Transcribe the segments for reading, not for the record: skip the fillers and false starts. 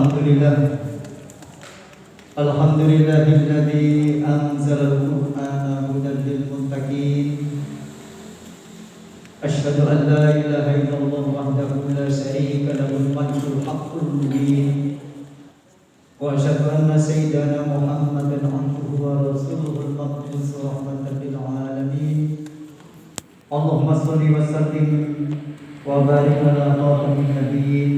Alhamdulillah. Alhamdulillahilladzi anzalal Qur'ana hudan lil muttaqin. Asyhadu an la ilaha illallah wahdahu la syarika lahul malikul haqqul mubin. Wa asyhadu anna sayyidana Muhammadan abduhu wa rasuluhul mab'uts rahmatan lil alamin. Allahumma shalli wa sallim wa barik ala khatamin nabiyyin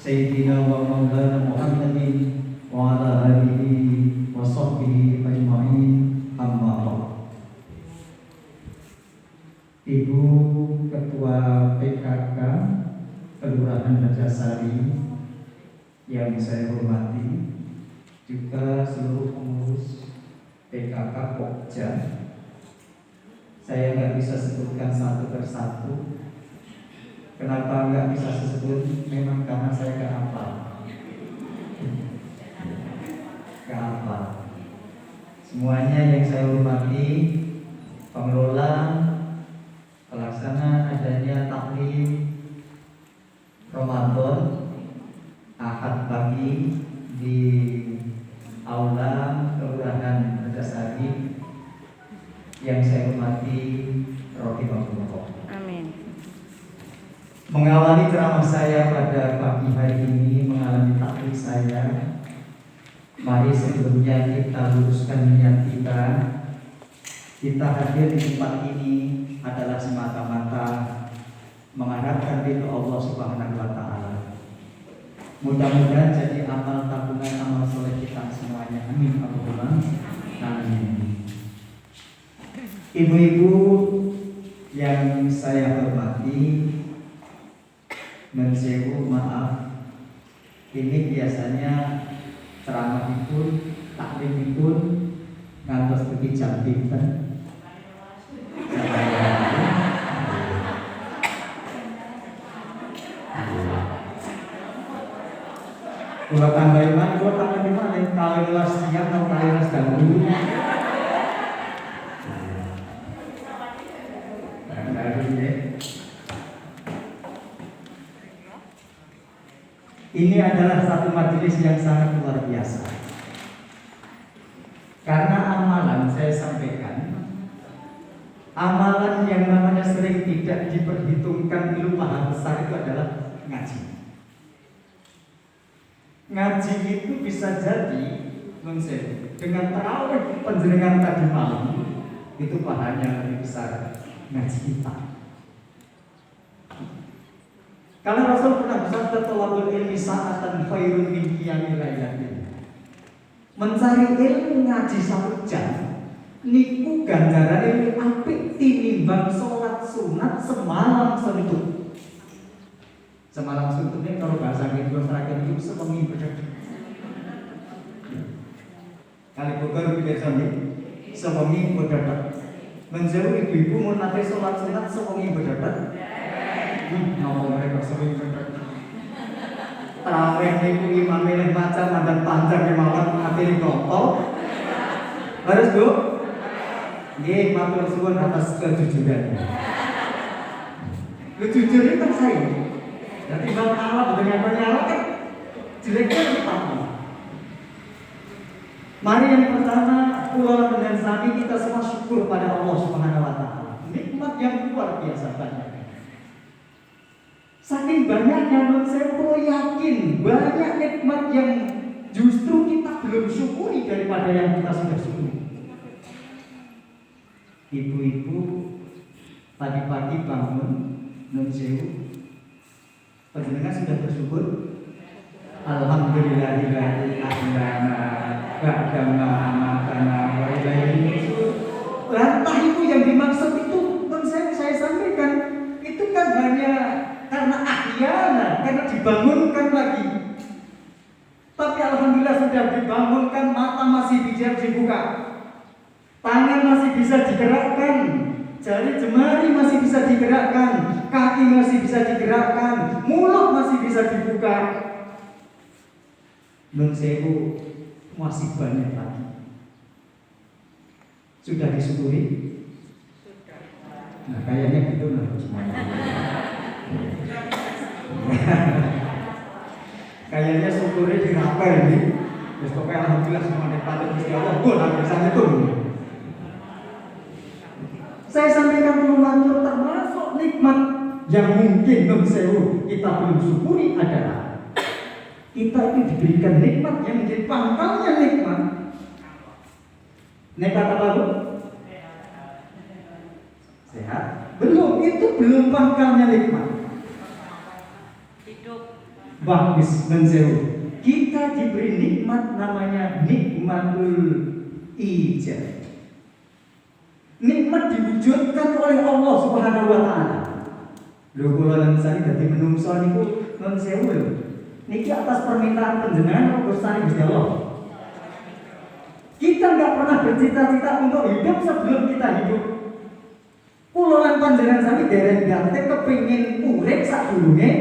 sayyidina wa maulana Muhammadin wa ala alihi wa sahbihi ajma'in, amma ba'd. Ibu Ketua PKK Kelurahan Rajasari yang saya hormati, juga seluruh pengurus PKK Pokja. Saya nggak bisa sebutkan satu persatu. Kenapa nggak bisa disebut? Memang karena saya nggak hafal. Nggak hafal. Semuanya yang saya hormati, pengelola, pelaksana adanya taklim Ramadan Ahad pagi di aula Kelurahan Rajasari yang saya hormati, rahimahullah. Mengawali ceramah saya pada pagi hari ini, mengalami taklim saya, mari sebelumnya kita luruskan niat kita. Kita hadir di tempat ini adalah semata-mata mengharapkan ridho Allah Subhanahu wa Ta'ala. Mudah-mudahan jadi amal tabungan amal soleh kita semuanya. Amin. Allahumma amin. Ibu-ibu yang saya hormati, mensewu maaf, ini biasanya ceramah itu, taklim itu ngantos pergi jam pinten. Kalau tambahin mana, kalau tambahin mana, kali las siang atau kali las ganggu. Ini adalah satu majelis yang sangat luar biasa. Karena amalan, saya sampaikan, amalan yang namanya sering tidak diperhitungkan ilmu pahala besar itu adalah ngaji. Ngaji itu bisa jadi dengan tarawih penjenengan tadi malam, itu pahalanya lebih besar ngaji kita. Karena Rasul pernah bersabda, thalabul ilmi sa'atan khairun min qiyamil lailatin. Mencari ilmu ngaji 1 jam niku ganjarane luwih apik tinimbang salat sunat semalam suntuk. Semalam suntuknya kalau bahasa Inggris terakhir itu sewengi bedhek. Kali Bogor biasa nih, sewengi bedhek. Menjauh ibu-ibu mau nate salat sunat sewengi bedhek. Ngomong mereka sering bener. Tarawih niku imam milih macam mandan panjang kemawon akhire kontol. Harus Bu? Nggih, matur suwun atas kejujuran. Jujur itu kan saya. Jadi bang Allah dengan menyala kan jeleknya apa? Mari yang pertama, kula dengan sami kita semua syukur pada Allah Subhanahu wa Ta'ala. Nikmat yang luar biasa banyak. Saking banyaknya menurut saya yakin banyak nikmat yang justru kita belum syukuri daripada yang kita sudah syukuri. Ibu-ibu pagi-pagi bangun nun sewu, panjenengan sudah bersyukur? Alhamdulillahilladzi ahyana ba'da ma amatana wa ilaihi nusyur. Lantah itu yang dimaksud itu nun sewu saya sampaikan itu kan hanya karena ahyana, karena dibangunkan lagi. Tapi alhamdulillah sudah dibangunkan, mata masih bisa dibuka, tangan masih bisa digerakkan, jari jemari masih bisa digerakkan, kaki masih bisa digerakkan, mulut masih bisa dibuka. Nun sewu masih banyak lagi. Sudah disyukuri? Nah kayaknya gitu lah semuanya. Kayaknya syukurnya dirapel ini. Terus pokoknya alhamdulillah semua nikmat Gusti Allah. Gua nggak bisa ngitung. Saya sampaikan pengulangan termasuk nikmat yang mungkin sewu kita belum syukuri adalah kita itu diberikan nikmat yang menjadi pangkalnya nikmat. Nikmat apa bu? Sehat? Belum, itu belum pangkalnya nikmat. Hidup. Bagus mensewu. Kita diberi nikmat namanya nikmatul ijab. Nikmat diwujudkan oleh Allah Subhanahu wa taala. Lho kula lan sari dadi menungso niku nun sewu lho. Niki atas permintaan panjenengan kok Gusti Allah. Kita enggak pernah bercita-cita untuk hidup sebelum kita hidup. Kula lan panjenengan sami dereng gante kepengin urip sadurunge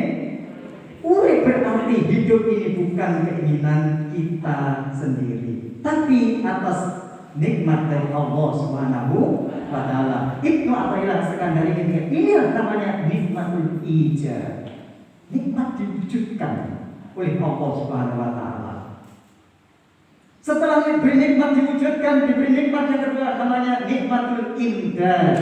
urip, berarti hidup ini bukan keinginan kita sendiri, tapi atas nikmat dari Allah Subhanahu wa taala. Ibnu Athaillah Sekandari ini namanya nikmatul ijab. Nikmat diwujudkan oleh Allah Subhanahu wa taala. Setelah diberi nikmat diwujudkan, diberi nikmat yang kedua namanya nikmatul imdad.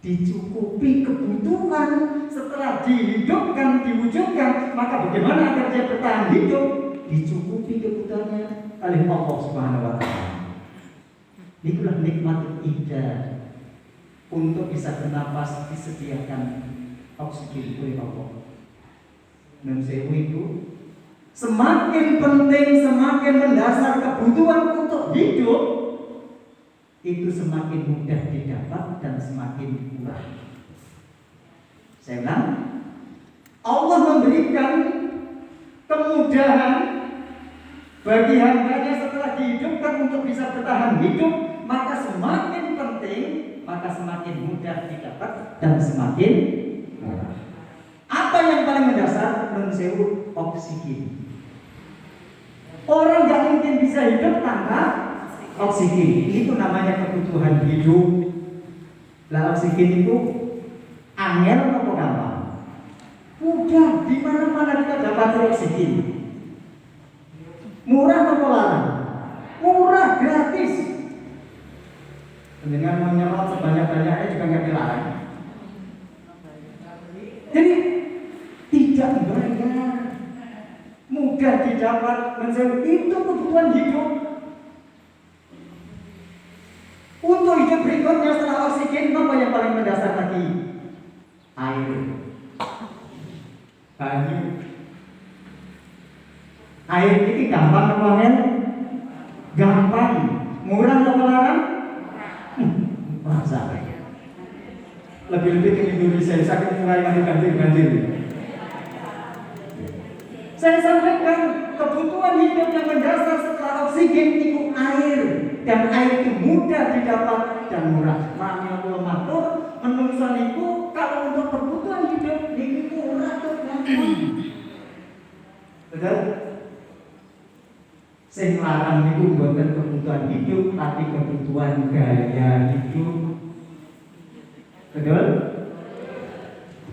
Dicukupi kebutuhan setelah dihidupkan, diwujudkan, maka bagaimana agar dia bertahan hidup? Dicukupi kebutuhannya oleh Allah Subhanahu wa taala. Itulah nikmat ijab. Untuk bisa bernapas disediakan oksigen oleh Allah. Dan itu semakin penting, semakin mendasar kebutuhan untuk hidup, itu semakin mudah didapat dan semakin murah. Saya bilang, Allah memberikan kemudahan bagi hambanya setelah dihidupkan untuk bisa bertahan hidup, maka semakin penting, maka semakin mudah didapat dan semakin murah. Apa yang paling mendasar? Mensewu oksigen. Orang nggak mungkin bisa hidup tanpa oksigen. Itu namanya kebutuhan hidup. Lah oksigen itu angel atau gampang? Mudah, di mana-mana kita dapat oksigen. Murah atau larang? Murah, gratis. Dengan menyerot sebanyak-banyaknya juga nggak dilarang. Jadi tidak bayar, mudah didapat, itu kebutuhan hidup. Untuk hidup berikutnya setelah oksigen, apa yang paling mendasar lagi? Air, banyu. Air ini gampang apa men? Gampang. Murah atau larang? Masa. Lebih-lebih ke Indonesia, sakit mulai mati banjir. Saya sampaikan kebutuhan hidup yang mendasar setelah oksigen itu air, dan air itu mudah didapat dan murah. Makanya kalau matur menungso niku kalau untuk kebutuhan hidup niku murah tuh gampang. Betul? Sing larang niku bukan kebutuhan hidup, tapi kebutuhan gaya hidup. Betul?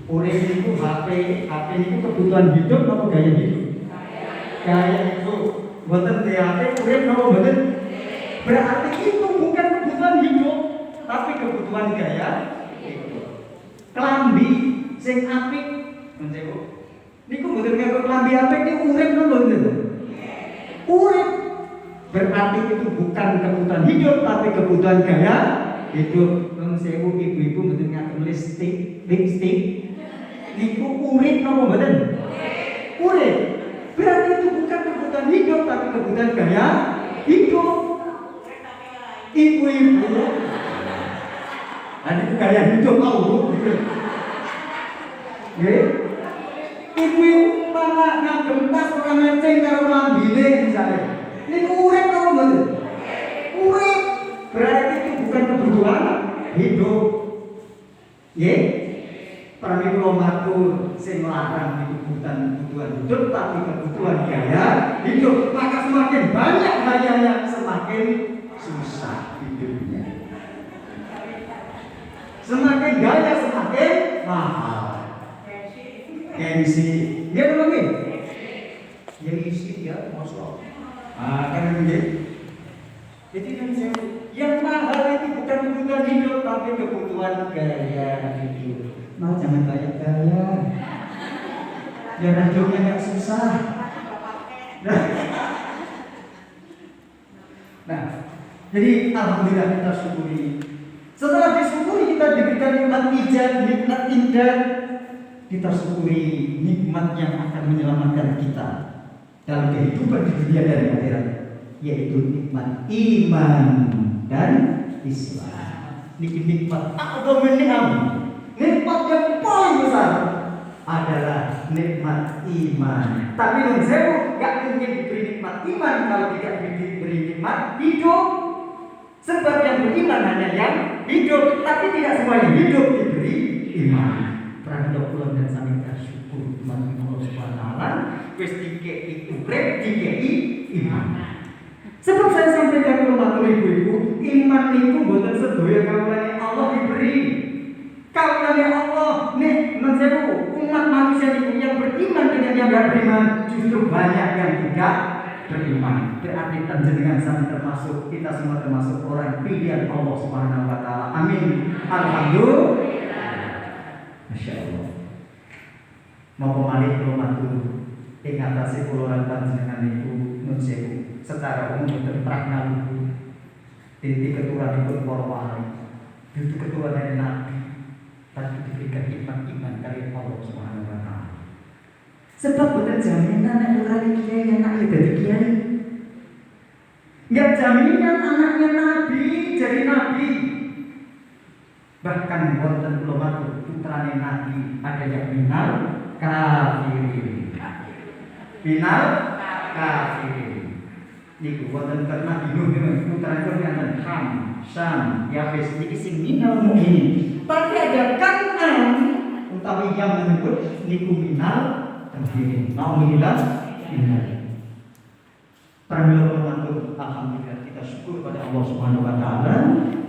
Urip niku HP niku kebutuhan hidup apa gaya hidup? Gaya hidup. Boten HP urip napa boten? Berarti itu bukan kebutuhan hidup, tapi kebutuhan gaya hidup. Klambi sing apik menceku. Niku boten kanggo klambi apik niku urip napa boten? Urip. Berarti itu bukan kebutuhan hidup, tapi kebutuhan gaya hidup. Sewu ibu-ibu mboten ngatur lipstik. Niku urip napa mboten? Urip. Berarti itu bukan kebutuhan hidup, tapi kebutuhan gaya hidup. Ibu-ibu. Ada gaya hidup tahu. Nggih. Ibu-ibu malah ngagem tas ora matching karo lambine misalnya. Niku urip napa mboten? Urip. Berarti itu bukan kebutuhan hidup. Nggih. Pramila kula matur sing larang itu bukan kebutuhan hidup tapi kebutuhan gaya hidup. Maka semakin banyak gayanya semakin susah hidupnya. Semakin gaya semakin mahal. Gengsi. Nggih to nggih? dia isi ya, masya Allah. Kan begitu. Jadi yang mahal itu bukan kebutuhan hidup, tapi kebutuhan gaya hidup. Jangan banyak gaya. Biar hidupnya nggak susah. Nah, jadi alhamdulillah kita syukuri. Setelah disyukuri kita diberikan nikmat ijab, nikmat indah. Kita syukuri nikmat yang akan menyelamatkan kita dalam kehidupan di dunia dan akhirat, yaitu nikmat iman dan Islam. Nikmat agama nikmat yang paling besar adalah nikmat iman. Tapi saya nggak mungkin diberi nikmat iman kalau tidak diberi nikmat hidup. Sebab yang beriman hanya yang hidup, tapi tidak semua yang hidup diberi iman. Pradok kulon dan sami syukur Tuhan Allah Subhanahu wa taala wis dikei urip, dikei iman. Sebab saya sampaikan ke matur ibu-ibu, iman itu mboten sedaya kawulane Allah diberi. Kawulane Allah nih mensewu umat manusia itu yang beriman dengan yang tidak beriman justru banyak yang tidak beriman. Berarti panjenengan sami termasuk, kita semua termasuk orang pilihan Allah Subhanahu wa taala. Amin. Alhamdulillah. Masya Allah. Mau pemalik matur ing atase kula lan panjenengan niku nun sewu secara umum terprakna niku titik keturanipun para wali, itu keturunan Nabi, tapi diberikan iman dari Allah Subhanahu wa taala. Sebab boten jaminan nek ora kiai anake dadi kiai. Enggak jaminan anaknya Nabi jadi Nabi. Bahkan wonten kula matur putrane Nabi ada yang minal kafirin. Minal kafirin. Niku wonten Nabi Nuh putrane wonten Ham, Syam, Yafis iki sing minal mukminin. Tapi ada Kan'an utawi yang menyebut niku minal kafirin. Alhamdulillah. Alhamdulillah kita syukur pada Allah Subhanahu wa taala,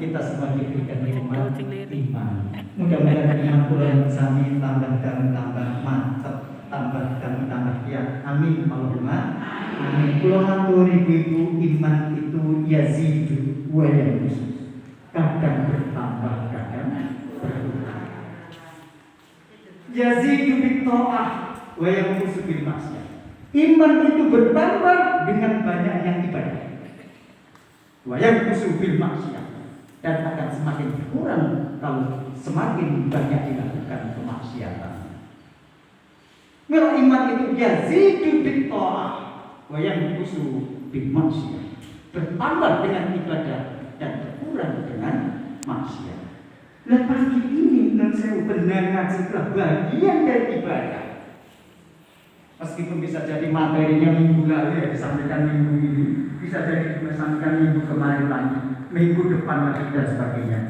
kita semua diberikan nikmat iman. Mudah-mudahan iman kula yang sami tambah mantap, tambah kiat. Amin Allahumma amin. Kula matur ibu iman itu yazidu wa yanqus. Kadang bertambah, kadang berkurang. Yazidu bi ta'ah wa yanqus bil maksiyah. Iman itu bertambah dengan banyaknya ibadah. Wa yanqusu bil maksiyah, dan akan semakin berkurang kalau semakin banyak dilakukan kemaksiatan. Maka iman itu yazidu bit ta'ah wa yanqusu bil maksiyah, bertambah dengan ibadah dan berkurang dengan maksiat. Nah pagi ini menurut saya benar ngaji bagian dari ibadah. Meskipun bisa jadi materinya minggu lalu ya disampaikan minggu ini, bisa jadi disampaikan minggu kemarin lagi, minggu depan lagi dan sebagainya.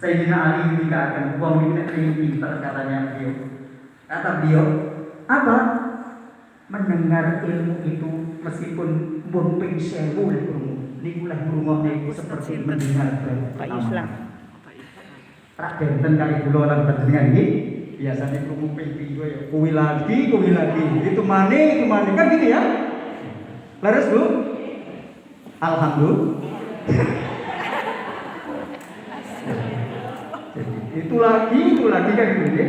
Sayyidina Ali ketika akan uang ini katanya beliau. Kata beliau, apa? Mendengar ilmu itu meskipun bumping sewu ilmu, nikulah rumah itu seperti mendengar Pak Islam. Tak benten kali pulau dan pendengar ini. Biasanya kerumuh pinggir gue ya, kuwi lagi, itu mana kan gitu ya. Laras bu, alhamdulillah. itu lagi kan gitu ya.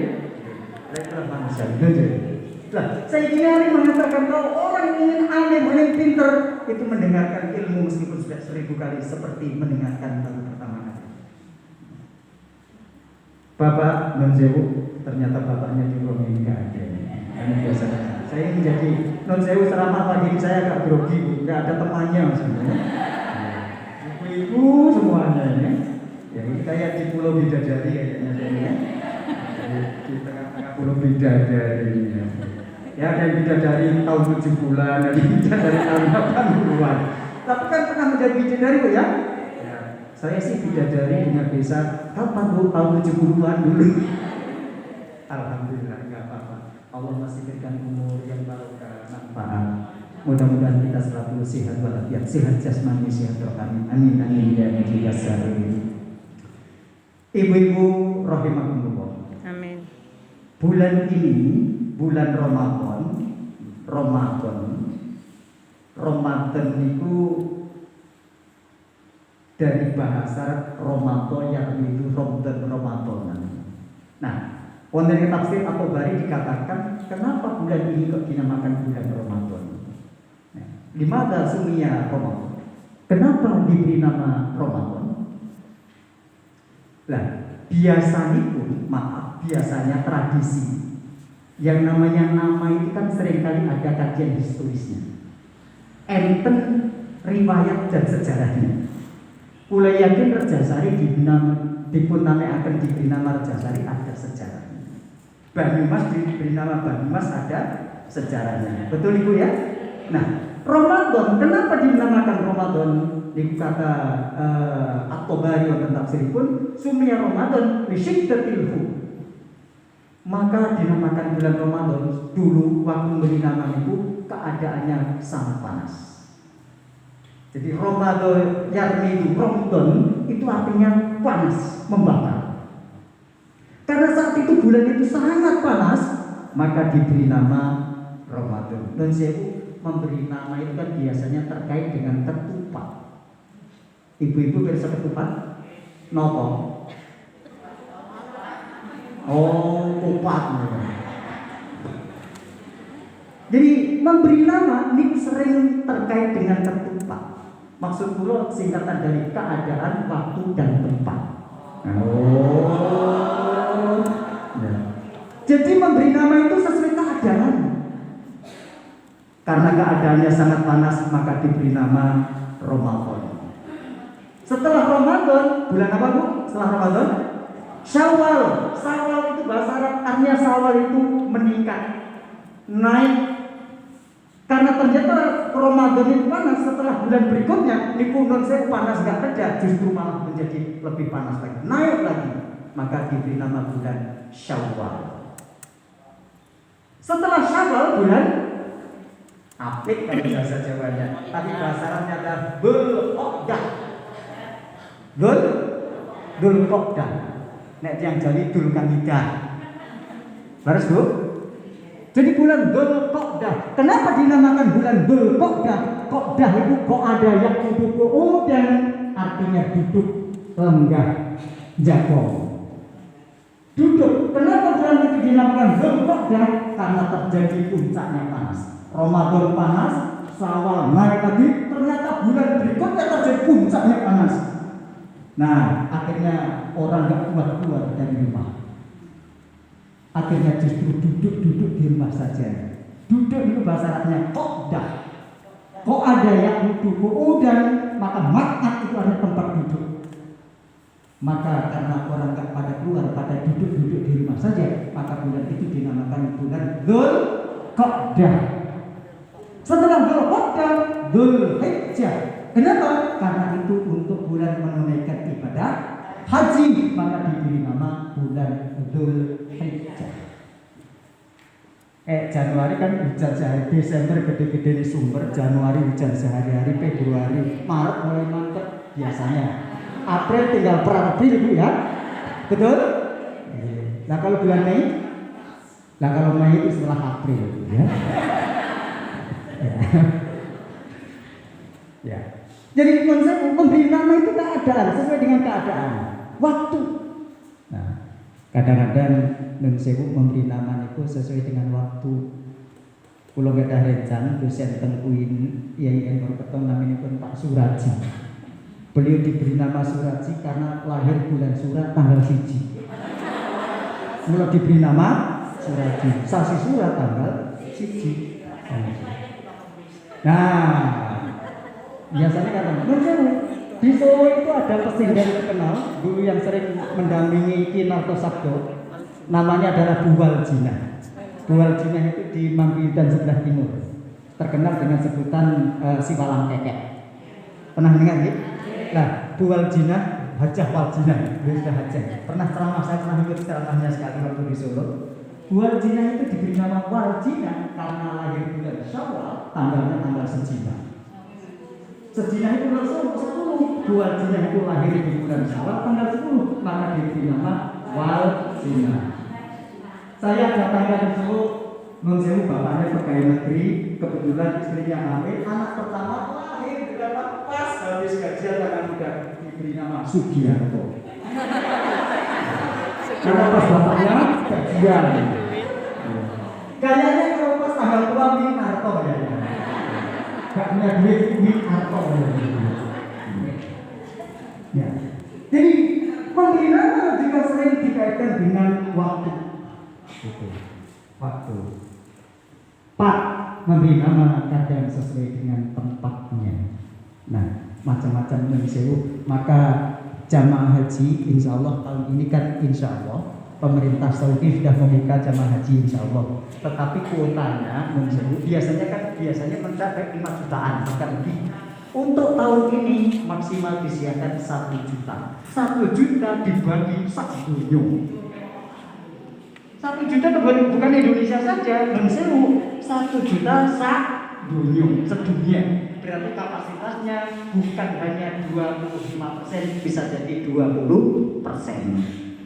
Nah, saya ingin mengatakan kalau orang ingin alim, ingin pinter itu mendengarkan ilmu meskipun sudah 1000 kali seperti mendengarkan baru pertama kali. Bapak non-sewu, ternyata bapaknya juga enggak ada. Ini biasanya. Saya menjadi non-sewu ceramah pagi ini saya agak grogi, Bu. Enggak ada temannya sebenarnya. Ibu-ibu semuanya ya. Ya ini kayak di Pulau Bidadari kayaknya ya. Di tengah-tengah Pulau Bidadari. Ya ada bidadari tahun 7 bulan, ada bidadari tahun 80-an. Tapi kan pernah menjadi bidadari Bu ya? Saya sih bidadari punya desa kapan Bu? Tahun 70-an dulu. Alhamdulillah enggak apa-apa. Allah masih berikan umur yang barokah, manfaat. Mudah-mudahan kita selalu sehat walafiat, sehat jasmani, sehat rohani. Amin amin ya rabbal alamin. Ibu-ibu rahimakumullah. Amin. Bulan ini, bulan Ramadan Ramadan niku dari bahasa Ramadan yang itu Ramadan. Nah, wonten tafsir At-Tabari dikatakan kenapa bulan ini kok dinamakan bulan Ramadan. Nah, limada sumia Ramadan? Kenapa diberi nama Ramadan? Lah, biasanya tradisi yang namanya nama itu kan seringkali ada kajian historisnya. Enten riwayat dan sejarahnya. Kula yakin Rejasari dipun akan diberi nama Rejasari ada sejarahnya. Banyumas diberi nama Banyumas ada sejarahnya. Betul Ibu ya? Nah, Ramadan, kenapa dinamakan Ramadan? Di kata At-Tabari wonten tafsiripun sumia Ramadan li syiddatil hu. Maka dinamakan bulan Ramadan dulu waktu beri nama itu keadaannya sangat panas. Jadi Ramadan yarmidu Ramadan itu artinya panas, membakar. Karena saat itu bulan itu sangat panas, maka diberi nama Ramadan. Dan saya memberi nama itu kan biasanya terkait dengan ketupat. Ibu-ibu bisa ketupat? Nopo? Oh, kupat. Jadi memberi nama ini sering terkait dengan ketupat. Maksud kula singkatan dari keadaan, waktu dan tempat. Oh. Nah. Jadi memberi nama itu sesuai keadaan. Karena keadaannya sangat panas maka diberi nama Ramadan. Setelah Ramadan, bulan apa Bu? Setelah Ramadan? Syawal. Syawal itu bahasa Arab, artinya Syawal itu meningkat, naik. Karena ternyata Ramadan itu panas, setelah bulan berikutnya niku non saya panas gak ada, justru malah menjadi lebih panas lagi, naik lagi. Maka diberi nama bulan Syawal. Setelah Syawal bulan apik kalau bahasa Jawanya, tapi bahasa Arabnya adalah Dzulqa'dah. Dzulqa'dah. Nek yang jadi Dzulqa'dah. Baris Bu? Jadi bulan Dzulqa'dah. Kenapa dinamakan bulan Dzulqa'dah? Qa'dah itu ada yang duduk dan artinya duduk, lenggah, jatuh. Duduk. Kenapa bulan itu dinamakan Dzulqa'dah? Karena terjadi puncaknya panas. Ramadan panas, Syawal naik lagi, ternyata bulan berikutnya terjadi puncaknya panas. Nah, akhirnya orang gak kuat keluar dari rumah. Akhirnya justru duduk di rumah saja. Duduk itu bahasa Arabnya qa'dah. Kok ada yang duduk dan maka mak'ad itu ada tempat duduk. Maka karena orang gak pada keluar, pada duduk di rumah saja, maka bulan itu dinamakan bulan Dzulqa'dah. Setelah Dzulqa'dah, Dzulhijjah. Kenapa? Karena itu untuk bulan menunaikan ibadah haji, maka diberi nama bulan Dzulhijjah. Januari kan hujan sehari, Desember gede-gede di sumber, Januari hujan sehari-hari, Februari, Maret mulai mantep biasanya. April tinggal April Bu ya. Betul? Nah kalau bulan Mei? Nah kalau Mei itu setelah April ya. Ya. Jadi konsep memberi nama itu keadaan, sesuai dengan keadaan, waktu. Nah, kadang-kadang nun sewu memberi nama itu sesuai dengan waktu. Kulo gadah rencana dosen teng UIN IAIN Purwokerto namanya pun Pak Suraji. Beliau diberi nama Suraji karena lahir bulan Surat tanggal 1. Mula diberi nama Suraji. Sasi Surat tanggal 1. Nah, biasanya kan di Solo itu ada pesinggah terkenal dulu yang sering mendampingi Ki Nartosabdo, namanya adalah Buwaljinah. Buwaljinah itu di Mangkunegaran sebelah timur, terkenal dengan sebutan Siwalang Kekek. Pernah dengar ya? Nah, Buwaljinah, Hajah Waljinah, beliau sudah hajah. Pernah ceramah, saya pernah ikut ceramahnya sekali waktu di Solo. Buwaljinah itu diberi nama Waljinah karena lahir bulan Syawal, tanggalnya tanggal Sejinah. Sejinah itu langsung 10, Buwaljinah itu lahir di bulan Syawal tanggal 10, maka diberi nama Waljinah. Saya datangkan dulu non sewu bapaknya pegawai negeri, kebetulan istrinya hamil, anak pertama lahir dalam pas habis gajian anak muda diberi nama Sugiarto. Karena pas bapaknya gajian. Kayaknya kalau pas tanggal tua Winarto ya. Gak punya duit Winarto ya. Jadi memberi nama juga sering dikaitkan dengan waktu. Waktu. Pak memberi nama kadang sesuai dengan tempatnya. Nah, macam-macam mensewu. Maka jamaah haji insya Allah tahun ini kan insya Allah pemerintah Saudi sudah membuka jamaah haji insya Allah. Tetapi kuotanya mensewu biasanya mencapai 5 jutaan bahkan lebih. Untuk tahun ini maksimal disediakan 1 juta. 1 juta dibagi 1 dunyung. 1 juta bukan Indonesia saja, mensewu 1 juta sak dunyung sedunia. Berarti kapasitasnya bukan hanya 25%, bisa jadi 20%.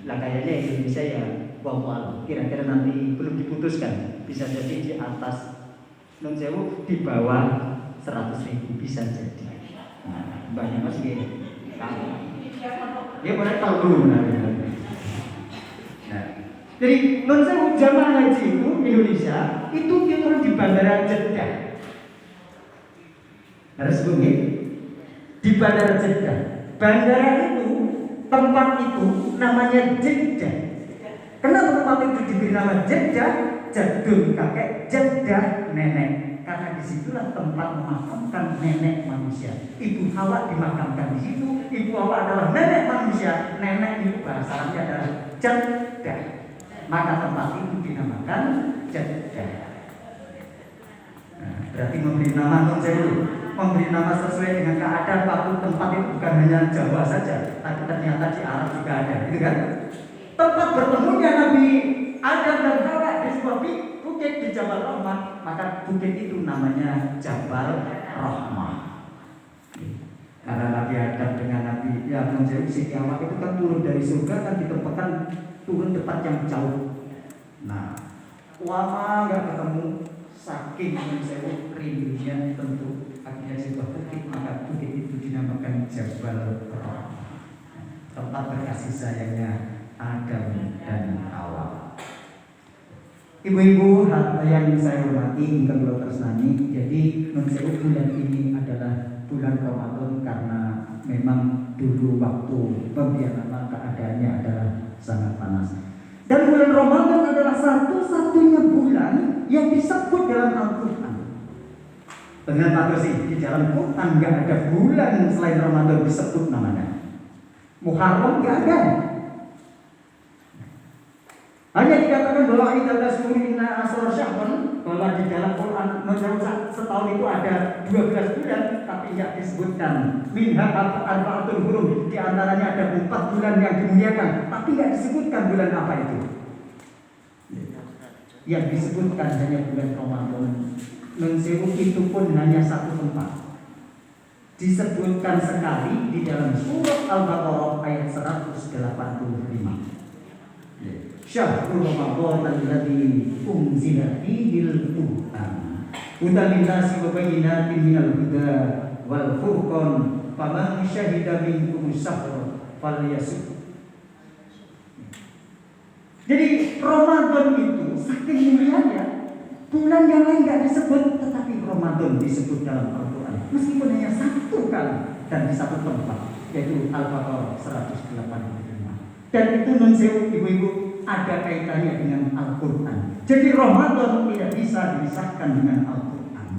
Lah kayaknya Indonesia ya, wow, kira-kira nanti belum diputuskan, bisa jadi di atas mensewu, di bawah 100.000 bisa jadi. Nah, banyak masih dia boleh tahu dulu. Nah, jadi menurut jamaah haji itu Indonesia itu turun di bandara Jeddah. Harus bunyi di bandara Jeddah. Bandara itu tempat itu namanya Jeddah. Kenapa tempat itu diberi nama Jeddah? Jadun kakek, Jeddah nenek. Karena disitulah tempat memakamkan nenek manusia. Ibu Hawa dimakamkan di situ. Ibu Hawa adalah nenek manusia. Nenek itu bahasa Arabnya adalah Jeddah. Maka tempat itu dinamakan Jeddah. Nah, berarti memberi nama memberi nama sesuai dengan keadaan waktu tempat itu bukan hanya Jawa saja, tapi ternyata di Arab juga ada, gitu kan? Tempat bertemunya Nabi Adam dan Hawa di sebuah bukit di Jabal Rahmah, maka bukit itu namanya Jabal Rahmah. Karena Nabi Adam dengan Nabi Siti Hawa itu kan turun dari surga kan ditempatkan turun tempat yang jauh. Nah, lama nggak ketemu, saking mensewu rindunya tentu akhirnya sebuah bukit, maka bukit itu dinamakan Jabal Rahmah, tempat berkasih sayangnya Adam dan Hawa. Ibu-ibu yang saya hormati, ingkang kula tresnani, jadi mensewu bulan ini adalah bulan Ramadan karena memang dulu waktu pemberian nama keadaannya adalah sangat panas. Dan bulan Ramadan adalah satu-satunya bulan yang disebut dalam Al-Quran. Dengan Pak Gersi, di dalam Quran nggak ada bulan selain Ramadan disebut namanya. Muharram nggak ada. Hanya dikatakan bahwa idzal inna asra syahran, bahwa di dalam Quran setahun itu ada 12 bulan, tapi tidak disebutkan. Minha arba'atul hurum, di antaranya ada 4 bulan yang dimuliakan, tapi tidak disebutkan bulan apa itu. Yang disebutkan hanya bulan Ramadan. Mensewu itu pun hanya satu tempat. Disebutkan sekali di dalam surat Al-Baqarah ayat 185. Syahrul Ramadan alladzi unzila fihil Qur'an hudan lin-nasi wa bayyinatin minal huda wal furqan faman syahida minkum syahra falyasum. Jadi Ramadan itu saking mulianya, bulan yang lain nggak disebut, tetapi Ramadan disebut dalam Al-Quran meskipun hanya satu kali dan di satu tempat, yaitu Al-Baqarah 185. Dan itu mensewu ibu-ibu ada kaitannya dengan Al-Quran. Jadi Ramadan tidak bisa dipisahkan dengan Al-Quran.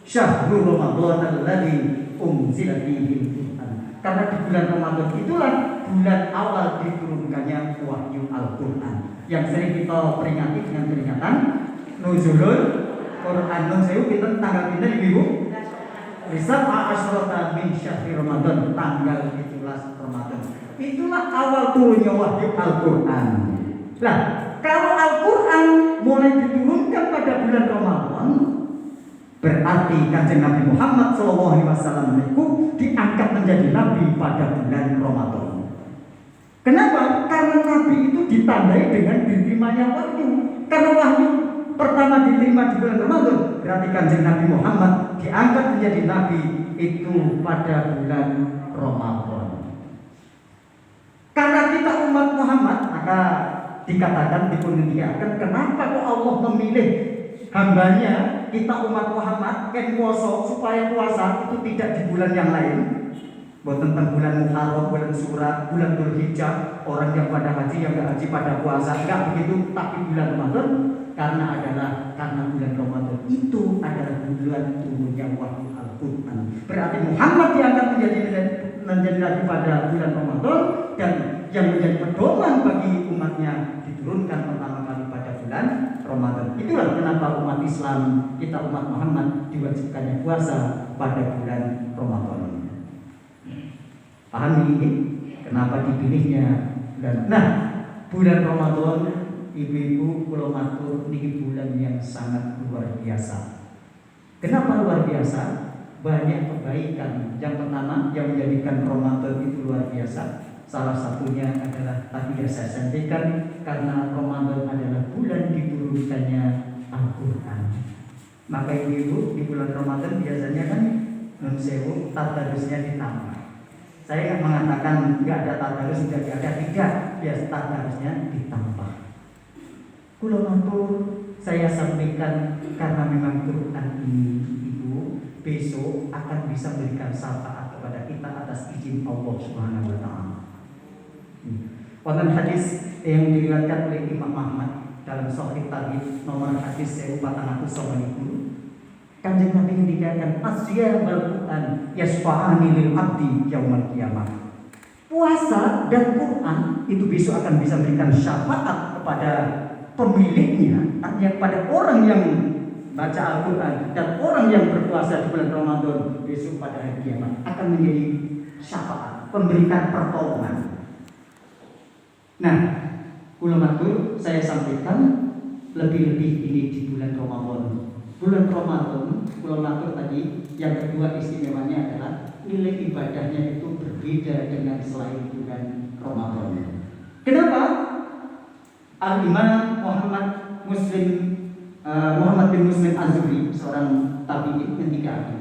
Syahrul Ramadan alladzi unzila fihil Qur'an. Karena di bulan Ramadan itulah bulan awal diturunkannya wahyu Al-Quran, yang sering kita peringati dengan peringatan Nuzulul Quran. Nuzul kita tanggal pindah ibu. Risab Ashrota min syahri Ramadan, tanggal 17 Ramadan. Itulah awal turunnya wahyu Al-Quran. Nah, kalau Al-Quran mulai diturunkan pada bulan Ramadan, berarti Kanjeng Nabi Muhammad SAW itu diangkat menjadi Nabi pada bulan Ramadan. Kenapa? Karena Nabi itu ditandai dengan diterimanya wahyu. Karena wahyu pertama diterima di bulan Ramadan, berarti Kanjeng Nabi Muhammad diangkat menjadi nabi itu pada bulan Ramadan. Karena kita umat Muhammad, maka dikatakan dipundiakan, kenapa kok Allah memilih hambanya kita umat Muhammad ken puasa supaya puasa itu tidak di bulan yang lain. Buat tentang bulan Muharram, bulan Surat, bulan Dzulhijjah, orang yang pada haji yang enggak haji pada puasa, enggak begitu, tapi bulan Ramadan karena bulan Ramadan itu adalah bulan turunnya wahyu Al-Qur'an. Berarti Muhammad diangkat menjadi nabi pada bulan Ramadan, dan yang menjadi pedoman bagi umatnya diturunkan pertama kali pada bulan Ramadan. Itulah kenapa umat Islam, kita umat Muhammad diwajibkannya puasa pada bulan Ramadan. Paham ini? Kenapa dipilihnya? Nah, bulan Ramadan, ibu-ibu kula matur niki bulan yang sangat luar biasa. Kenapa luar biasa? Banyak kebaikan. Yang pertama yang menjadikan Ramadan itu luar biasa, salah satunya adalah tadi yang saya sampaikan, karena Ramadan adalah bulan diturunkannya Al-Qur'an. Maka ibu di bulan Ramadan biasanya kan nun sewu tadarusnya ditambah. Saya mengatakan nggak ada tadarus, tidak ada, tidak, biasa tadarusnya ditambah. Kula matur saya sampaikan karena memang Quran ini ibu besok akan bisa memberikan syafaat kepada kita atas izin Allah Subhanahu wa taala. Wonten hadis yang diriwayatkan oleh Imam Ahmad dalam Sahih Tarikh nomor hadis 1490. Kanjeng Nabi mengatakan asyam al-Qur'an yasfa'ani lil abdi yaumil qiyamah. Puasa dan Quran itu besok akan bisa memberikan syafaat kepada pemiliknya, artinya pada orang yang baca Al-Quran dan orang yang berpuasa di bulan Ramadan besok pada hari kiamat akan menjadi syafaat, memberikan pertolongan. Nah, kula matur saya sampaikan lebih-lebih ini di bulan Ramadan. Bulan Ramadan, kula matur tadi, yang kedua istimewanya adalah nilai ibadahnya itu berbeda dengan selain bulan Ramadan. Kenapa? Al-Imam Muhammad bin Muslim Az-Zuhri, seorang tabi'in, ketika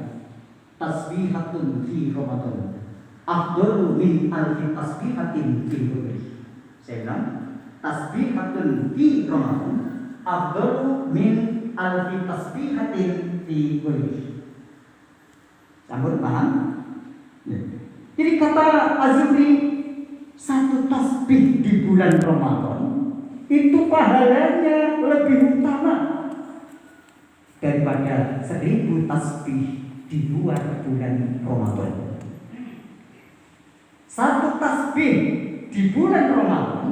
tasbihatun fi Ramadan afdalu min alfi tasbihatin fi ghairihi. Saya bilang tasbihatun fi Ramadan afdalu min alfi tasbihatin fi ghairihi. Sambut paham? Ya. Jadi kata Az-Zuhri, satu tasbih di bulan Ramadan itu pahalanya lebih utama daripada 1000 tasbih di luar bulan Ramadan. Satu tasbih di bulan Ramadan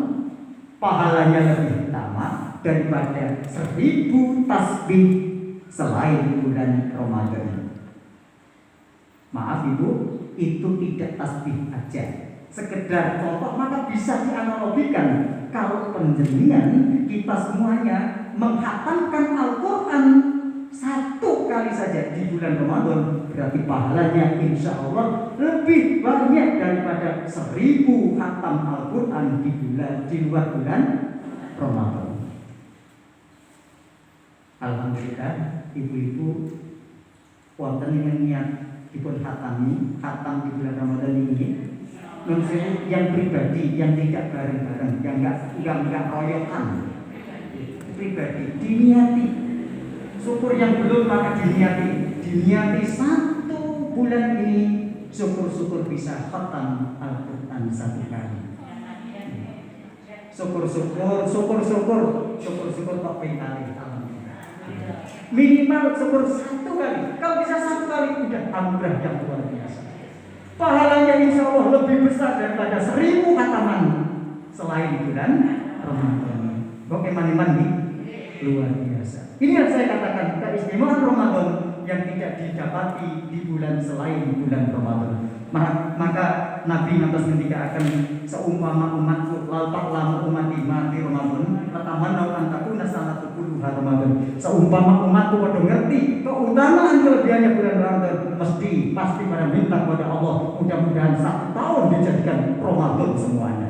pahalanya lebih utama daripada 1000 tasbih selain bulan Ramadan. Maaf ibu, itu tidak tasbih aja, sekedar contoh, maka bisa dianalogikan. Kalau penjenengan kita semuanya menghatamkan Al-Quran satu kali saja di bulan Ramadan, berarti pahalanya insya Allah lebih banyak daripada 1000 khatam Al-Quran di luar bulan Ramadan. Alhamdulillah ibu-ibu wonten yang niat dipun khatam di bulan Ramadan ini. Maksudnya yang pribadi, yang tidak bareng-bareng, yang enggak royokan, pribadi diniati. Syukur yang belum maka diniati 1 bulan ini, syukur bisa khatam Al-Quran 1 kali. Syukur kok kali. Minimal syukur 1 kali. Kalau bisa 1 kali udah anugerah yang luar biasa. Pahalanya insya Allah lebih besar daripada 1000 khataman selain bulan Ramadan. Bagaimana nih? Luar biasa. Ini yang saya katakan, keistimewaan Ramadan yang tidak didapati di bulan selain bulan Ramadan. Maka Nabi nanti ketika akan seumpama umatku lalpak lama umati mati Ramadan, pertama nau antaku nasalatu kuluha Ramadan. Seumpama umatku pada ngerti keutamaan kelebihannya bulan Ramadan, pasti pada minta kepada Allah mudah-mudahan 1 tahun dijadikan Ramadan semuanya.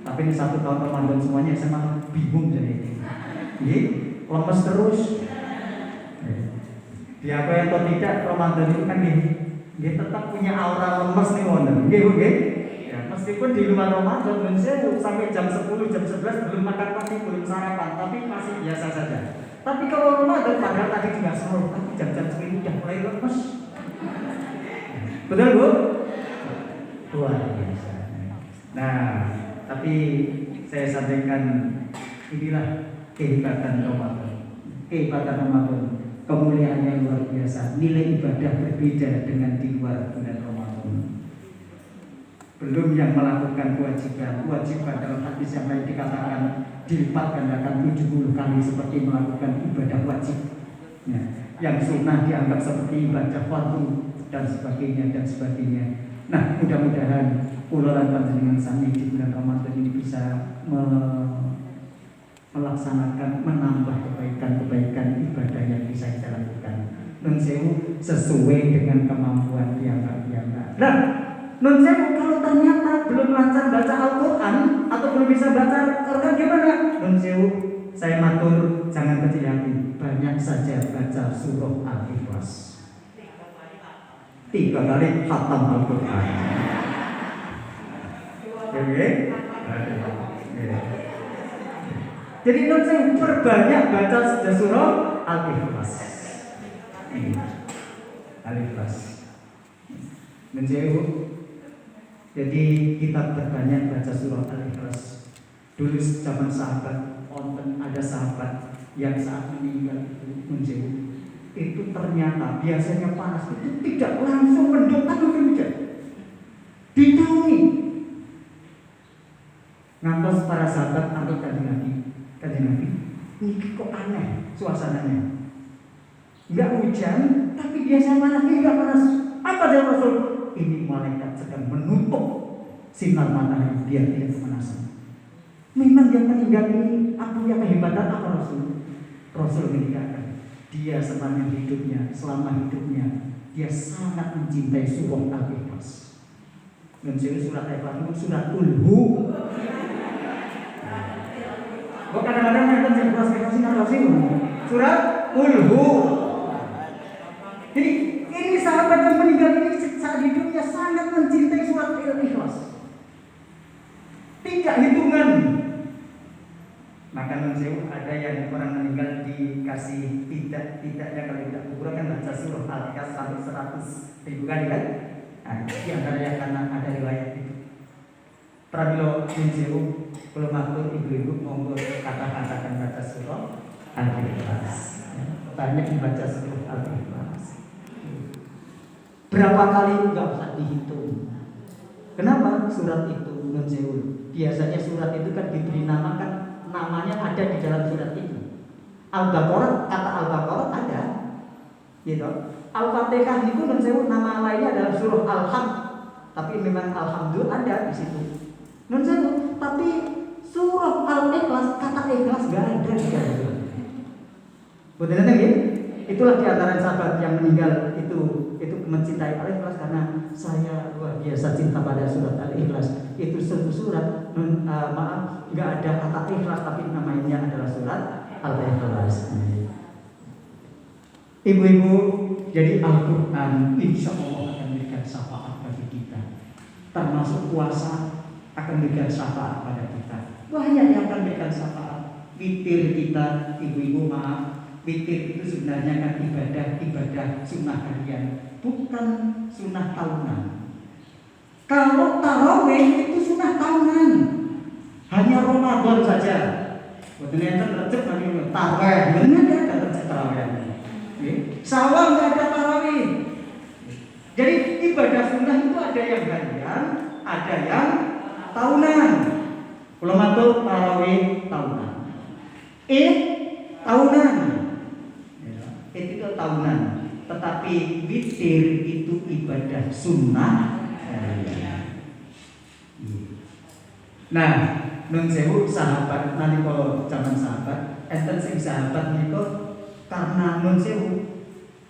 Tapi ini 1 tahun Ramadan semuanya saya malah bingung jadi. Jadi lemes terus. Diakui atau tidak, Ramadan itu kan dia tetap punya aura lemes nih wonder. Nggih. Ya, meskipun di luar Ramadan dan saya sampai jam 10, jam 11 belum makan pagi, belum sarapan, tapi masih biasa saja. Tapi kalau Ramadan padahal tadi juga sahur, tapi jam-jam segini udah mulai lemes. Betul Bu? Luar biasa. Nah, tapi saya sampaikan inilah kehebatan Ramadan. Kehebatan Ramadan, kemuliaan yang luar biasa. Nilai ibadah berbeda dengan di luar bulan Ramadan. Belum yang melakukan kewajiban dalam hadis yang lain dikatakan dilipat gandakan 70 kali seperti melakukan ibadah wajib. Ya, yang sunnah dianggap seperti ibadah fardu dan sebagainya. Nah, mudah-mudahan kula panjenengan sami di bulan Ramadan ini bisa melaksanakan, menambah kebaikan-kebaikan ibadah yang bisa kita lakukan. Nun sewu sesuai dengan kemampuan piyambak-piyambak. Nah, nun sewu kalau ternyata belum lancar baca Al-Quran atau belum bisa baca Al-Quran gimana? Nun sewu saya matur jangan kecil hati, banyak saja baca surah Al-Ikhlas. 3 kali khatam Al-Quran. Oke. Jadi non saya perbanyak baca surah Al-Ikhlas. Al-Ikhlas. Jadi kita perbanyak baca surah Al-Ikhlas. Dulu zaman sahabat, ada sahabat yang saat meninggal itu ternyata biasanya panas itu tidak langsung mendung tapi hujan. Ditaungi. Ngantos para sahabat atau kanjeng Nabi, ini kok aneh suasananya. Enggak hujan, tapi biasa panas, enggak panas. Apa jawab Rasul? Ini malaikat sedang menutup sinar matahari biar tidak kepanasan. Memang yang meninggal ini apa yang kehebatan apa Rasul? Rasul meninggalkan. Dia selama hidupnya dia sangat mencintai surah Al-Ikhlas. Dan surat Al-Ikhlas itu surat Ulhu. Kok kadang-kadang mereka sih surat Ulhu. Jadi ini sahabat yang meninggal ini saat hidupnya sangat mencintai surat Al-Ikhlas. Tidak hitungan. Maka nunsewu ada yang orang meninggal dikasih tidaknya kalau tidak kuburan kan baca surah Al-Ikhlas sampai 100.000 kali kan? Nah, di antaranya karena ada riwayat itu. Pramilo nunsewu kalau matur ibu-ibu monggo kata-katakan baca surah Al-Ikhlas. Banyak membaca surah Al-Ikhlas. Berapa kali enggak usah dihitung. Kenapa surat itu nunsewu? Biasanya surat itu kan diberi namanya ada di dalam surat itu. Al-Baqarah, kata Al-Baqarah ada. Gitu. Al-Fatihah itu dan saya nama lainnya adalah surah Al-Hamd. Tapi memang Alhamdulillah ada di situ. Dan saya tapi surah Al-Ikhlas, kata ikhlas enggak ada di dalam surat. Betul ya? Itulah di antara sahabat yang meninggal itu mencintai Al-Ikhlas karena saya luar biasa cinta pada surat Al-Ikhlas. Itu satu surat enggak ada kata ikhlas tapi namanya adalah surat Al-Ikhlas. Ibu-ibu, jadi Al-Quran insya Allah akan memberikan syafaat bagi kita. Termasuk puasa akan memberikan syafaat pada kita. Banyak yang akan memberikan syafaat. Witir kita, ibu-ibu maaf, witir itu sebenarnya kan ibadah sunnah harian, bukan sunnah tahunan. Kalau tarawih itu sunnah tahunan, hanya Ramadan saja. Betul-betul tercep nanti tarawih, benar ada tercep tarawih. Sawal nggak ada tarawih. Jadi ibadah sunnah itu ada yang harian, ada yang tahunan. Kalau matur tarawih tahunan, tahunan, itu tahunan. Tetapi witir itu ibadah sunnah harian. Nah, nun sewu sahabat nanti kalau zaman sahabat, enten sing sahabat niku karena nun sewu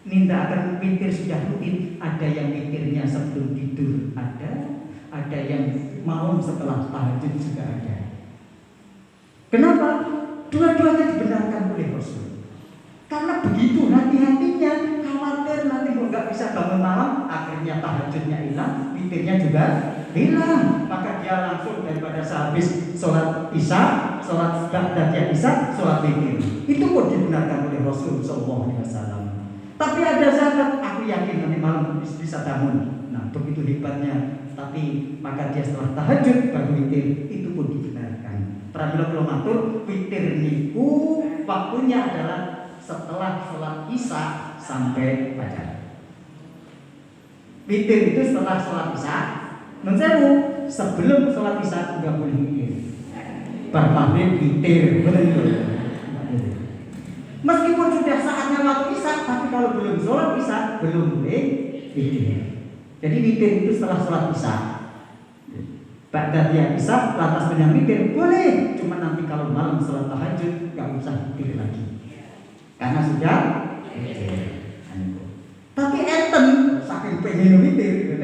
minta akan witir sudah rutin, ada yang witirnya sebelum tidur, ada yang malam setelah tahajud juga ada. Kenapa? Dua-duanya dibenarkan oleh Rasul. nggak bisa bangun malam, akhirnya tahajudnya hilang, witirnya juga hilang. Maka dia langsung daripada sehabis sholat isya, sholat ba'da isya, sholat witir. Itu pun dibenarkan oleh Rasul SAW. Tapi ada sahabat, aku yakin nanti malam bisa bangun. Nah, begitu hebatnya. Tapi maka dia setelah tahajud baru witir, itu pun dibenarkan. Pramila kula matur, witir niku waktunya adalah setelah sholat isya sampai fajar. Witir itu setelah sholat isya. Menurut sebelum sholat isya nggak boleh witir. Bar maghrib witir, betul. Meskipun sudah saatnya waktu isya, tapi kalau belum sholat isya belum boleh witir. Jadi witir itu setelah sholat isya. Ba'da isya lantas menyang witir boleh, cuma nanti kalau malam sholat tahajud nggak usah witir lagi. Karena sudah tapi enten saking pengen witir,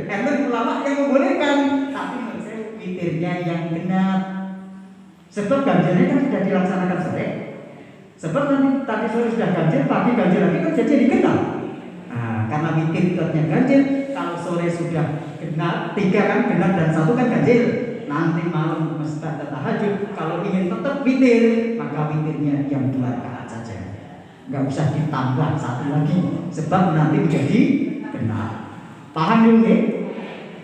enten ulama yang membolehkan, tapi menurut saya witirnya yang benar. Sebab ganjilnya kan sudah dilaksanakan sore. Sebab nanti tadi sore sudah ganjil, pagi ganjil lagi kan jadi dikenal. Nah, karena witir itu artinya ganjil, kalau sore sudah genap, 3 kan genap dan 1 kan ganjil. Nanti malam mesti ada tahajud. Kalau ingin tetap witir, maka witirnya yang 2 rakaat saja. Nggak usah ditambah 1 lagi, sebab nanti menjadi genap. Paham dulu nih?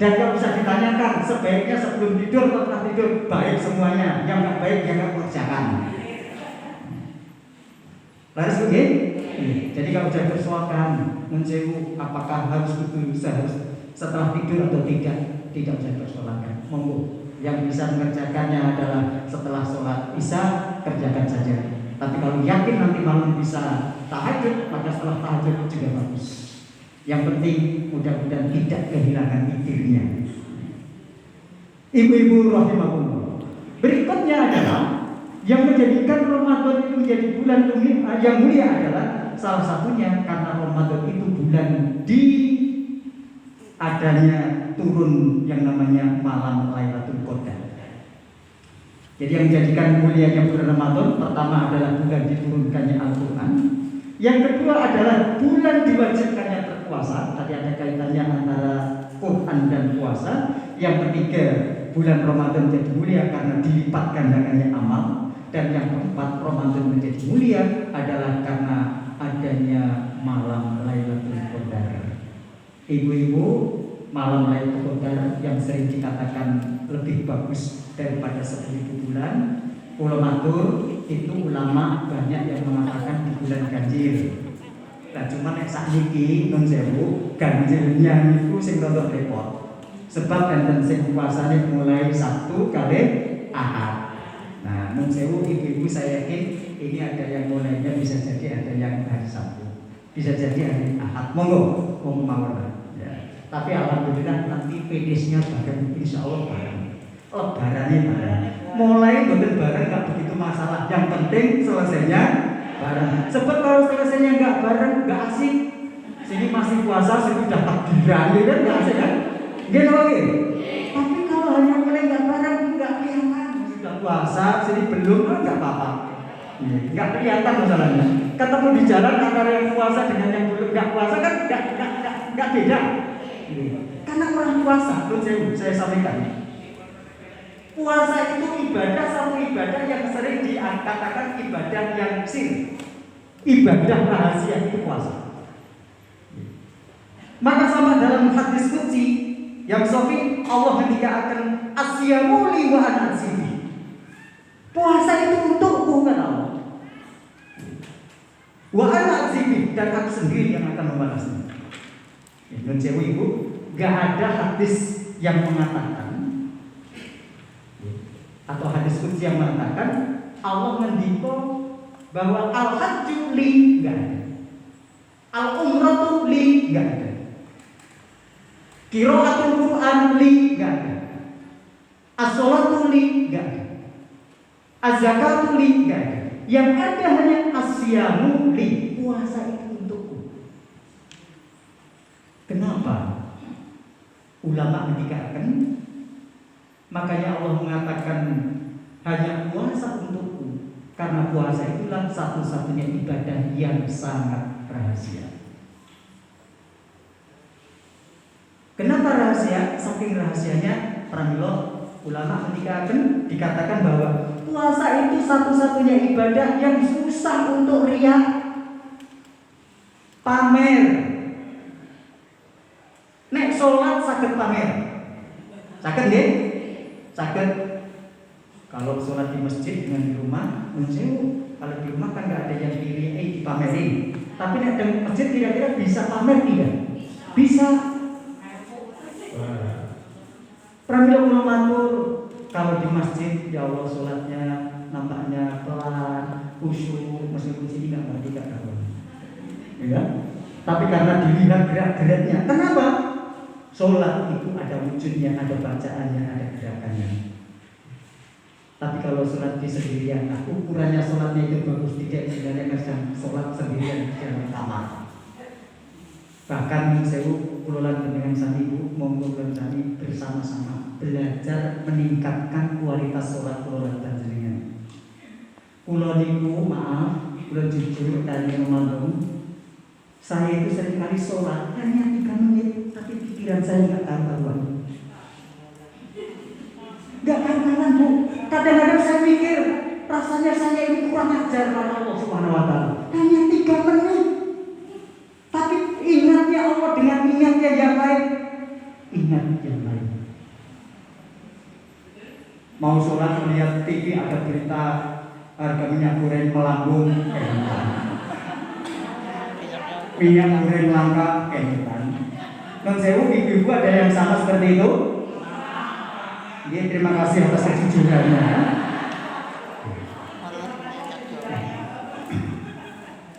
Dan nggak usah ditanyakan sebaiknya sebelum tidur atau setelah tidur, baik semuanya. Yang nggak baik jangan kerjakan. Laris begini. Jadi kalau sudah persoalkan menjewu apakah harus setelah tidur atau tidak usah persoalkan. Monggo. Yang bisa mengerjakannya adalah setelah sholat isya, kerjakan saja. Tapi kalau yakin nanti malam bisa tahajud, maka setelah tahajud juga bagus. Yang penting mudah-mudahan tidak kehilangan witirnya. Ibu-ibu rahimakumullah. Berikutnya adalah yang menjadikan Ramadan itu menjadi bulan yang mulia adalah salah satunya karena Ramadan itu bulan di adanya turun yang namanya malam Lailatul Qadar. Jadi yang menjadikan mulianya bulan Ramadan pertama adalah bulan diturunkannya Al-Quran. Yang kedua adalah bulan diwajibkannya berpuasa. Tadi ada kaitannya antara Quran dan puasa. Yang ketiga bulan Ramadan menjadi mulia karena dilipat gandakannya amal. Dan yang keempat Ramadan menjadi mulia adalah karena adanya malam Lailatul Qadar. Ibu-ibu, malam Lailatul Qadar yang sering dikatakan lebih bagus daripada 10.000 bulan. Ulamatur itu ulama banyak yang mengatakan di bulan ganjil. Nah cuman yang saat ini non sewu ganjilnya itu sing rontok repot. Sebab enten sing puasanya mulai Sabtu kali Ahad. Nah non sewu ibu-ibu saya yakin ini ada yang mulainya bisa jadi ada yang hari Sabtu, bisa jadi hari Ahad. Monggo mawon. Tapi alhamdulillah nanti pedesnya bahkan insya Allah bareng. Lebarannya bareng. Mulai betul bareng nggak begitu masalah. Yang penting selesainya bareng. Sebab kalau selesainya nggak bareng nggak asik. Sini masih puasa, sini udah takbiran, kan nggak asik kan? Gitu lagi. Tapi kalau hanya mulai nggak bareng nggak kelihatan. Sudah puasa, sini belum kan nggak apa-apa. Nggak kelihatan masalahnya. Ketemu di jalan antara yang puasa dengan yang belum nggak puasa kan nggak beda. Karena orang puasa, saya sampaikan. Puasa itu ibadah, satu ibadah yang sering dikatakan ibadah yang sir. Ibadah rahasia itu puasa. Maka sama dalam hadis qudsi yang sahih Allah ketika akan asyamu li wa ana asibi. Puasa itu untukku kan Allah. Wa ana asibi dan aku sendiri yang akan membalasnya. Dan cewek ibu, gak ada hadis yang mengatakan atau hadis qudsi yang mengatakan Allah mendiko bahwa al-hajju li gak ada, al-umratu li gak ada, qiraatul Quran li gak ada, as-sholatu li gak ada, az-zakatu li gak ada. Yang ada hanya asyamu li, puasa itu untukku. Kenapa? Ulama mendikatkan, makanya Allah mengatakan hanya puasa untukku, karena puasa itulah satu-satunya ibadah yang sangat rahasia. Kenapa rahasia? Saking rahasianya, pramila ulama ketika akan dikatakan bahwa puasa itu satu-satunya ibadah yang susah untuk riak, pamer. Nek sholat saged pamer, saged nggih? Saged. Kalau sholat di masjid dengan di rumah, kalau di rumah kan nggak ada yang dipamerin. Tapi nek di masjid kira-kira bisa pamer tidak? Bisa. Pramila kula matur, kalau di masjid ya Allah sholatnya nampaknya pelan, khusyuk, meskipun sini nggak ngerti nggak tahu. Ya. Tapi karena dilihat gerak-geraknya, kenapa? Sholat itu ada wujudnya, ada bacaannya, ada gerakannya. Tapi kalau sholat di sendirian, ukurannya sholatnya itu bagus tidak, sebenarnya kadang sholat sendirian di dalam kamar. Bahkan sewu kulolan dengan sami ibu, monggo kulolan sami bersama-sama belajar meningkatkan kualitas sholat kulolan panjenengan. Kulo niku maaf, kulo jujur tadi ngomong, saya itu seringkali sholat hanya 3 menit, tapi pikiran saya nggak karuan. Nggak karuan bu. Kadang-kadang saya mikir, rasanya saya ini kurang ajar pada Allah Subhanahu Wa Taala. Hanya 3 menit. Tapi ingatnya Allah dengan ingatnya yang lain. Ingat yang lain. Mau sholat melihat TV ada berita harga minyak goreng melambung, minyak goreng langka, non sewu ibu-ibu ada yang sama seperti itu? Dia terima kasih atas kejujurannya.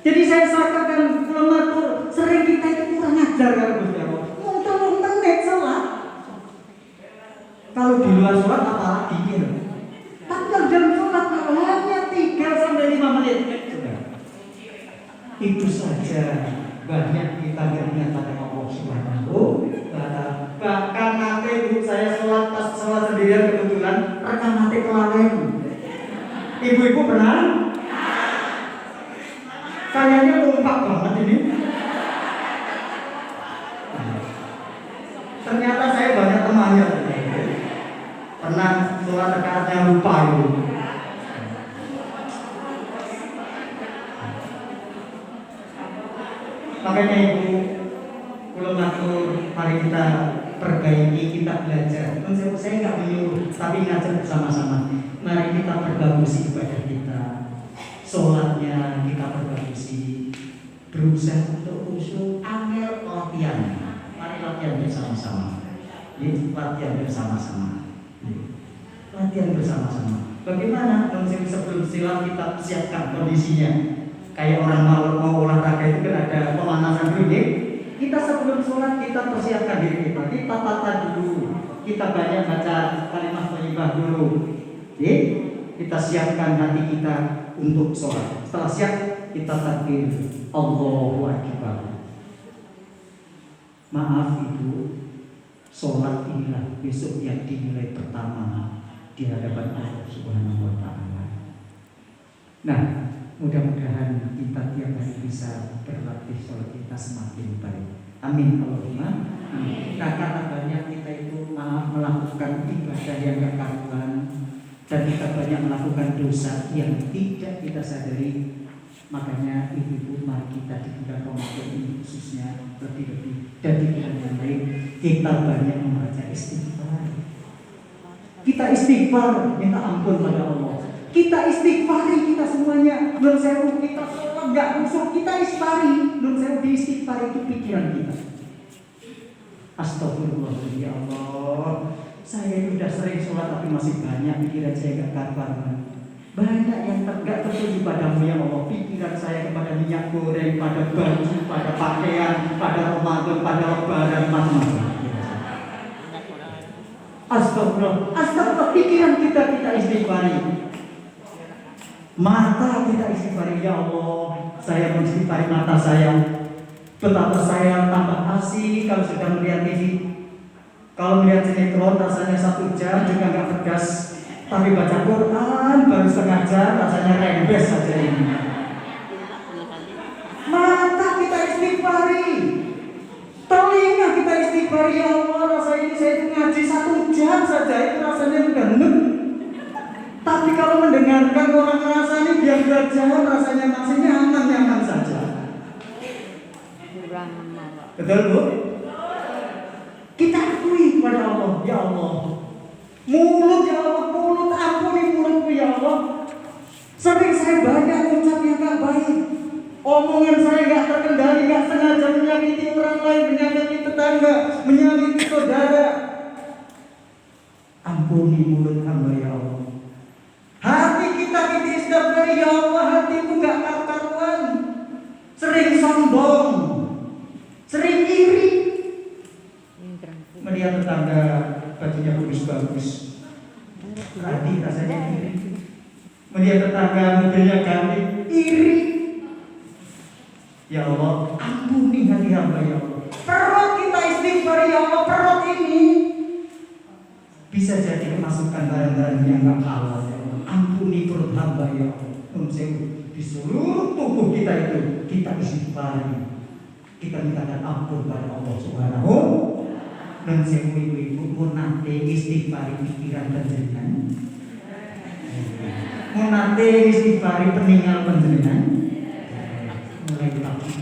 Jadi saya katakan ulama sering kita itu kurang ajar kan Gusti Allah. Mau 30 menit sholat. Kalau di luar sholat apalagi gitu. Tapi kalau dalam sholat hanya 3 sampai 5 menit. Itu saja banyak kita beringat pada Allah Subhanahu wa Ta'ala. Bahkan nanti ibu saya sholat pas sholat sendirian kebetulan rekam nanti kelalen. Ibu-ibu pernah? Kayaknya kompak banget ini. Ternyata saya banyak temannya. Pernah sholat rakaatnya lupa itu. Makanya ibu, kalau matur, mari kita perbaiki, kita belajar. Saya nggak menyuruh, tapi ngajak bersama-sama. Mari kita perbaiki ibadah kita. Sholatnya kita perbaiki, berusaha untuk khusyuk, angel latihan. Mari latihan bersama-sama. Latihan bersama-sama. Latihan bersama-sama. Bagaimana sebelum silat kita siapkan kondisinya? Kayak orang mau olahraga itu kan ada pemanasan dulu, ya. Kita sebelum sholat kita persiapkan diri kita. Kita tata dulu. Kita banyak baca kalimat thayyibah dulu. Ya. Kita siapkan hati kita untuk sholat. Setelah siap kita takbir Allahu Akbar. Maaf ibu, sholat inilah besok yang dinilai pertama di hadapan Allah Subhanahu Wa Taala. Nah, mudah-mudahan kita tiap hari bisa berlatih sholat kita semakin baik. Amin Allahumma. Karena banyak kita itu melakukan ibadah yang gak karuan, dan kita banyak melakukan dosa yang tidak kita sadari. Makanya ibu-ibu, mari kita di bulan Ramadan ini khususnya lebih-lebih, dan di bulan yang lain kita banyak membaca istighfar. Kita istighfar, minta ampun pada Allah. Kita istighfari, kita semuanya. Nun sewu, kita sholat gak khusyuk, kita istighfari. Nun sewu, di istighfar itu pikiran kita. Astagfirullah, ya Allah. Saya sudah sering sholat tapi masih banyak pikiran saya gak karuan. Banyak yang tegak tertuju padamu ya Allah. Pikiran saya kepada minyak goreng, pada baju, pada pakaian, pada Ramadan, pada lebaran, macam-macam. Astagfirullah, astagfirullah, pikiran kita istighfari. Mata kita istighfari, ya Allah. Saya mengistighfari mata saya. Betapa saya tambah asik kalau sudah melihat TV. Kalau melihat sinetron rasanya 1 jam juga gak pedas. Tapi baca Quran baru setengah jam rasanya rembes saja ini. Mata kita istighfari, telinga kita istighfari. istighfar, ya Allah, rasa ini saya itu ngaji 1 jam saja itu rasanya udah enak. Tapi kalau mendengarkan orang rasanya biar jauh rasanya masih nyaman saja. Betul Bu? Kita akui kepada Allah, ya Allah. Mulut ya Allah, mulut ampuni mulutku ya Allah. Sering saya banyak ucap yang gak baik. Omongan saya gak terkendali, gak sengaja menyakiti orang lain, menyakiti tetangga, menyakiti saudara. Ampuni mulut hamba ya Allah. Hati kita istighfar ya Allah, hatiku gak karuan. Sering sombong, sering iri. Melihat tetangga bajunya bagus-bagus, tadi rasanya iri. Melihat tetangga mobilnya ganti, iri. Ya Allah, ampuni hati hamba ya Allah. Perut kita istighfar ya Allah, perut ini bisa jadi kemasukan barang-barang yang gak halal ya Allah. Ampuni perut hamba ya Allah. Di seluruh tubuh kita itu kita istighfar, kita mintakan ampun pada Allah Subhanahu. Dan saya ibu-ibu pun nanti istighfar pikiran panjenengan, mau nanti istighfar peninggal panjenengan, mulai pagi.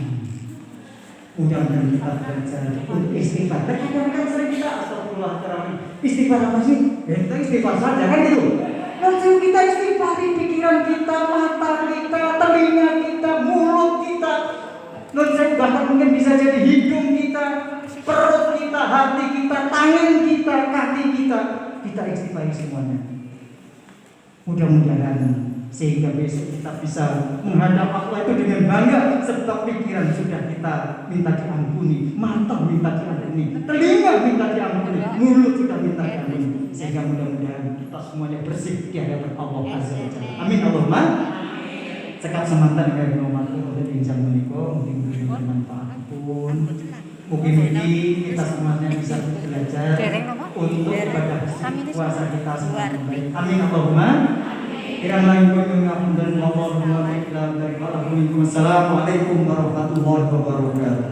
Mudah-mudahan kita belajar untuk istighfar. Kadang-kadang sering kita astagfirullahaladzim. Istighfar apa sih? Ya kita istighfar saja kan gitu. Langsung kita istighfari pikiran kita, mata kita, telinga kita, mulut kita. Langsung bahkan mungkin bisa jadi hidung kita, perut kita, hati kita, tangan kita, kaki kita. Kita istighfari semuanya. Mudah-mudahan sehingga besok kita bisa menghadap Allah itu dengan bangga, sebab pikiran sudah kita minta diampuni, mata minta diampuni, telinga minta diampuni, mulut sudah minta diampuni, sehingga mudah-mudahan kita semuanya bersih di hadapan Allah Azza wa Jalla. Amin Allahumma. Cekap semantan dari nomaku untuk injang menikah, mungkin bermanfaat pun. Mungkin ini kita semuanya bisa belajar untuk ibadah puasa kita semakin baik. Amin Allahumma. Kirang lain pun mengapunten Allah Assalamualaikum warahmatullahi wabarakatuh.